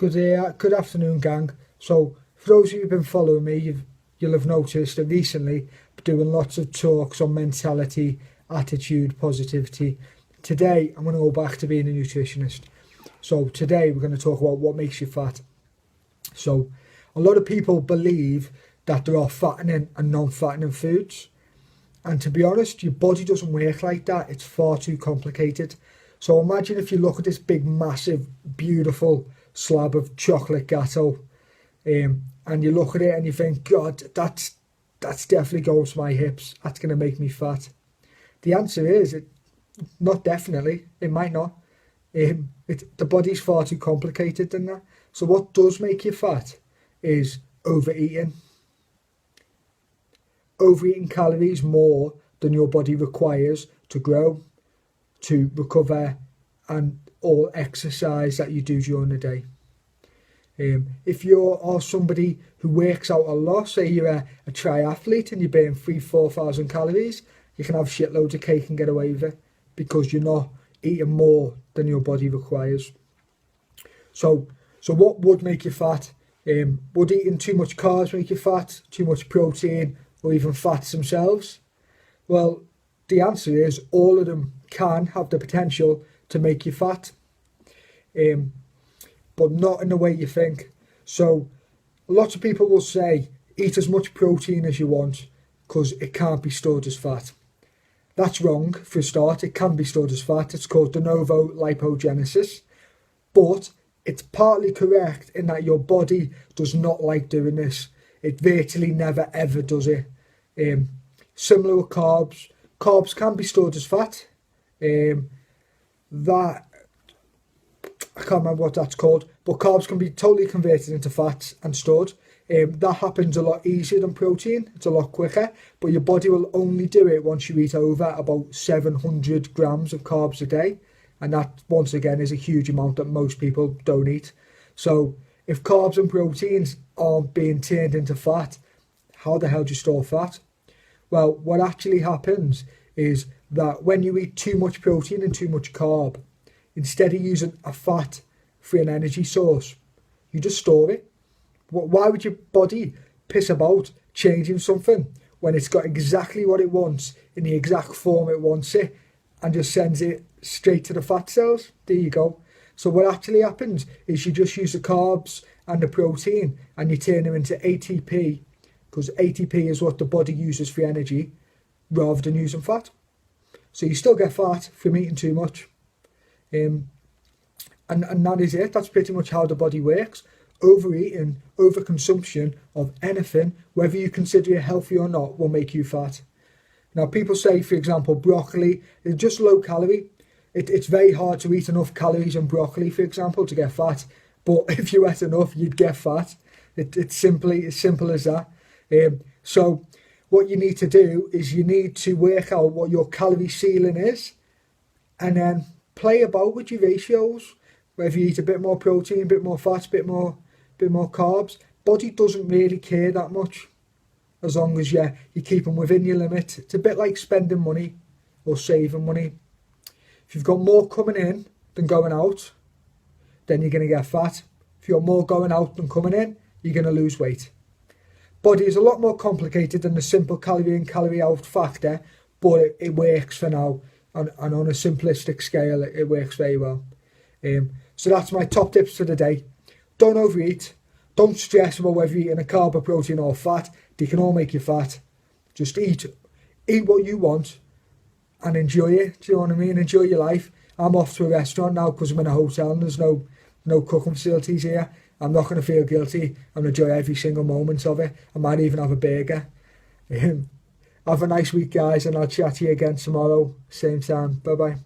Good afternoon, gang. So, for those of you who've been following me, you'll have noticed that recently I'm doing lots of talks on mentality, attitude, positivity. Today, I'm going to go back to being a nutritionist. So today, we're going to talk about what makes you fat. So, a lot of people believe that there are fattening and non-fattening foods. And to be honest, your body doesn't work like that. It's far too complicated. So imagine if you look at this big, massive, beautiful slab of chocolate gateau, and you look at it and you think, God, that's definitely going to my hips. That's going to make me fat. The answer is, not definitely. It might not. The body's far too complicated than that. So what does make you fat is overeating. Overeating calories more than your body requires to grow, to recover, and all exercise that you do during the day. If you are somebody who works out a lot, say you're a triathlete and you burn 3,000-4,000 calories, you can have shitloads of cake and get away with it because you're not eating more than your body requires. So what would make you fat? Would eating too much carbs make you fat? Too much protein? Or even fats themselves? Well, the answer is all of them can have the potential to make you fat, but not in the way you think. So lots of people will say, eat as much protein as you want because it can't be stored as fat. That's wrong for a start. It can be stored as fat. It's called de novo lipogenesis, but it's partly correct in that your body does not like doing this. It virtually never ever does it. Similar with carbs. Carbs can be stored as fat. That I can't remember what that's called, but carbs can be totally converted into fats and stored. That happens a lot easier than protein. It's a lot quicker, but your body will only do it once you eat over about 700 grams of carbs a day, and that once again is a huge amount that most people don't eat. So if carbs and proteins aren't being turned into fat, how the hell do you store fat? Well, what actually happens is that when you eat too much protein and too much carb, instead of using a fat for an energy source, you just store it. Why would your body piss about changing something when it's got exactly what it wants in the exact form it wants it and just sends it straight to the fat cells? There you go. So what actually happens is you just use the carbs and the protein and you turn them into ATP, because ATP is what the body uses for energy rather than using fat. So you still get fat from eating too much. And that is it. That's pretty much how the body works. Overeating, overconsumption of anything, whether you consider it healthy or not, will make you fat. Now, people say, for example, broccoli is just low calorie. It's very hard to eat enough calories in broccoli, for example, to get fat. But if you ate enough, you'd get fat. It's simply as simple as that. So what you need to do is you need to work out what your calorie ceiling is and then play about with your ratios. Whether you eat a bit more protein, a bit more fat, a bit more carbs. Body doesn't really care that much as long as you keep them within your limit. It's a bit like spending money or saving money. If you've got more coming in than going out, then you're going to get fat. If you're more going out than coming in, you're going to lose weight. Body is a lot more complicated than the simple calorie in, calorie out factor, but it works for now. And on a simplistic scale, it works very well. So that's my top tips for the day. Don't overeat. Don't stress about whether you're eating a carb or protein or fat. They can all make you fat. Just eat what you want and enjoy it. Do you know what I mean? Enjoy your life. I'm off to a restaurant now because I'm in a hotel and there's no cooking facilities here. I'm not going to feel guilty. I'm going to enjoy every single moment of it. I might even have a burger. Have a nice week, guys, and I'll chat to you again tomorrow, same time. Bye-bye.